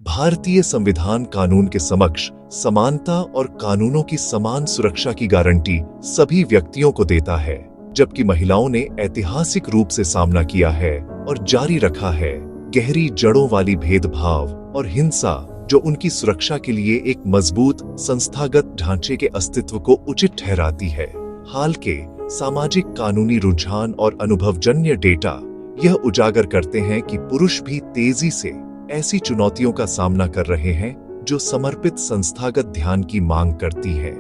भारतीय संविधान कानून के समक्ष समानता और कानूनों की समान सुरक्षा की गारंटी सभी व्यक्तियों को देता है, जबकि महिलाओं ने ऐतिहासिक रूप से सामना किया है और जारी रखा है गहरी जड़ों वाली भेदभाव और हिंसा, जो उनकी सुरक्षा के लिए एक मजबूत संस्थागत ढांचे के अस्तित्व को उचित ठहराती है। हाल के सामाजिक कानूनी रुझान और अनुभवजन्य डेटा यह उजागर करते हैं कि पुरुष भी तेजी से ऐसी चुनौतियों का सामना कर रहे हैं जो समर्पित संस्थागत ध्यान की मांग करती है।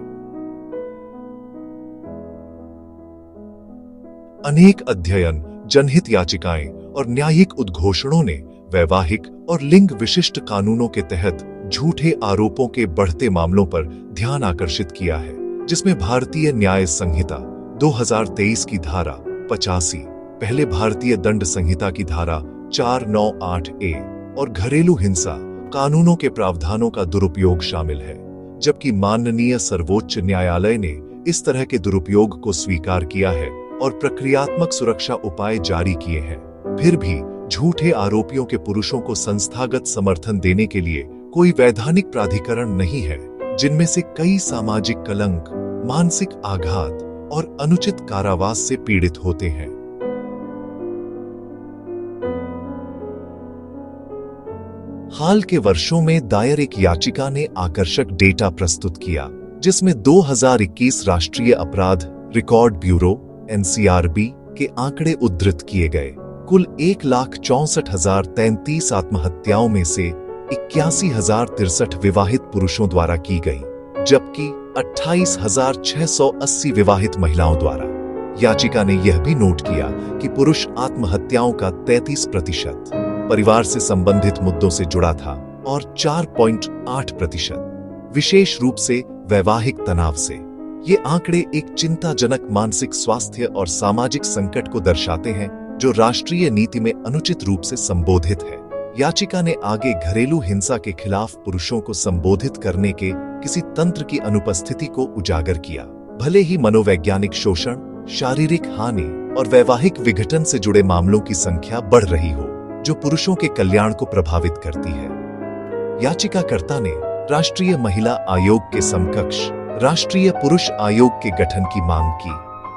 अनेक अध्ययन, जनहित याचिकाएं और न्यायिक उद्घोषणों ने वैवाहिक और लिंग विशिष्ट कानूनों के तहत झूठे आरोपों के बढ़ते मामलों पर ध्यान आकर्षित किया है, जिसमें भारतीय न्याय संहिता 2023 की धारा 85, पहले भारतीय दंड संहिता की धारा 498A और घरेलू हिंसा कानूनों के प्रावधानों का दुरुपयोग शामिल है। जबकि माननीय सर्वोच्च न्यायालय ने इस तरह के दुरुपयोग को स्वीकार किया है और प्रक्रियात्मक सुरक्षा उपाय जारी किए हैं, फिर भी झूठे आरोपियों के पुरुषों को संस्थागत समर्थन देने के लिए कोई वैधानिक प्राधिकरण नहीं है, जिनमें से कई सामाजिक कलंक, मानसिक आघात और अनुचित कारावास से पीड़ित होते हैं। हाल के वर्षों में दायर एक याचिका ने आकर्षक डेटा प्रस्तुत किया, जिसमें 2021 राष्ट्रीय अपराध रिकॉर्ड ब्यूरो (NCRB) के आंकड़े उद्धृत किए गए। कुल 1,64,033 आत्महत्याओं में से 81,063 विवाहित पुरुषों द्वारा की गई, जबकि 28,680 विवाहित महिलाओं द्वारा। याचिका ने यह भी नोट किया कि पुरुष आत्महत्याओं का 33% परिवार से संबंधित मुद्दों से जुड़ा था और 4.8% विशेष रूप से वैवाहिक तनाव से। ये आंकड़े एक चिंताजनक मानसिक स्वास्थ्य और सामाजिक संकट को दर्शाते हैं, जो राष्ट्रीय नीति में अनुचित रूप से संबोधित है। याचिका ने आगे घरेलू हिंसा के खिलाफ पुरुषों को संबोधित करने के किसी तंत्र की अनुपस्थिति को उजागर किया। भले ही मनोवैज्ञानिक शोषण, शारीरिक हानि और वैवाहिक विघटन से जुड़े मामलों की संख्या बढ़ रही हो, जो पुरुषों के कल्याण को प्रभावित करती है। याचिकाकर्ता ने राष्ट्रीय महिला आयोग के समकक्ष राष्ट्रीय पुरुष आयोग के गठन की मांग की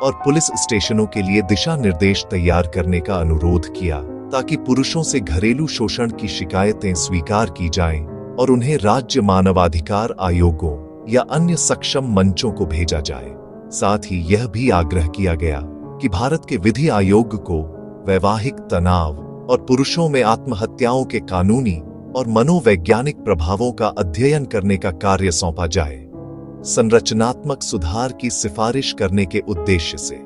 और पुलिस स्टेशनों के लिए दिशा निर्देश तैयार करने का अनुरोध किया, ताकि पुरुषों से घरेलू शोषण की शिकायतें स्वीकार की जाएं और उन्हें राज्य मानवाधिकार आयोगों या अन्य सक्षम मंचों को भेजा जाए। साथ ही यह भी आग्रह किया गया कि भारत के विधि आयोग को वैवाहिक तनाव और पुरुषों में आत्महत्याओं के कानूनी और मनोवैज्ञानिक प्रभावों का अध्ययन करने का कार्य सौंपा जाए, संरचनात्मक सुधार की सिफारिश करने के उद्देश्य से।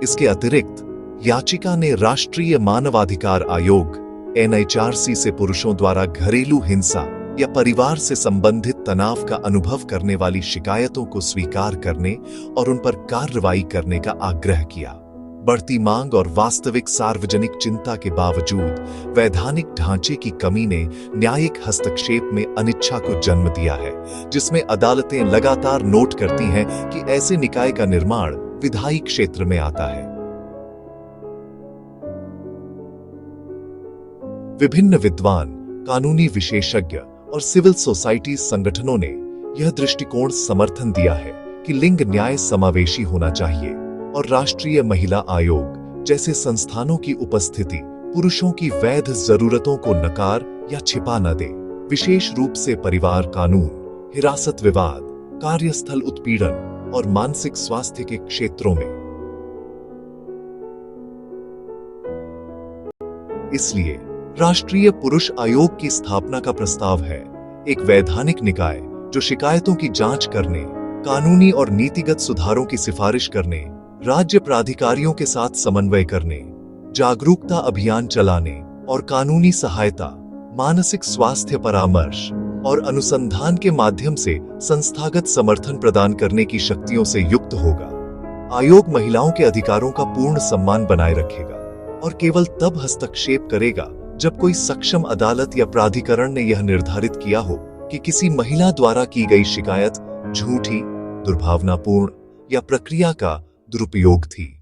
इसके अतिरिक्त याचिका ने राष्ट्रीय मानवाधिकार आयोग (NHRC) से पुरुषों द्वारा घरेलू हिंसा या परिवार से संबंधित तनाव का अनुभव करने वाली शिकायतों को स्वीकार करने और उन पर कार्रवाई करने का आग्रह किया। बढ़ती मांग और वास्तविक सार्वजनिक चिंता के बावजूद वैधानिक ढांचे की कमी ने न्यायिक हस्तक्षेप में अनिच्छा को जन्म दिया है, जिसमें अदालतें लगातार नोट करती हैं कि ऐसे निकाय का निर्माण विधायी क्षेत्र में आता है। विभिन्न विद्वान, कानूनी विशेषज्ञ और सिविल सोसाइटी संगठनों ने यह दृष्टिकोण समर्थन दिया है कि लिंग न्याय समावेशी होना चाहिए और राष्ट्रीय महिला आयोग जैसे संस्थानों की उपस्थिति पुरुषों की वैध जरूरतों को नकार या छिपा न दे, विशेष रूप से परिवार कानून, हिरासत विवाद, कार्यस्थल उत्पीड़न और मानसिक स्वास्थ्य के क्षेत्रों में। इसलिए राष्ट्रीय पुरुष आयोग की स्थापना का प्रस्ताव है, एक वैधानिक निकाय जो शिकायतों की जांच करने, कानूनी और नीतिगत सुधारों की सिफारिश करने, राज्य प्राधिकारियों के साथ समन्वय करने, जागरूकता अभियान चलाने और कानूनी सहायता, मानसिक स्वास्थ्य परामर्श और अनुसंधान के माध्यम से संस्थागत समर्थन प्रदान करने की शक्तियों से युक्त होगा। आयोग महिलाओं के अधिकारों का पूर्ण सम्मान बनाए रखेगा और केवल तब हस्तक्षेप करेगा जब कोई सक्षम अदालत या प्राधिकरण ने यह निर्धारित किया हो कि किसी महिला द्वारा की गई शिकायत झूठी, दुर्भावनापूर्ण या प्रक्रिया का दुरुपयोग थी।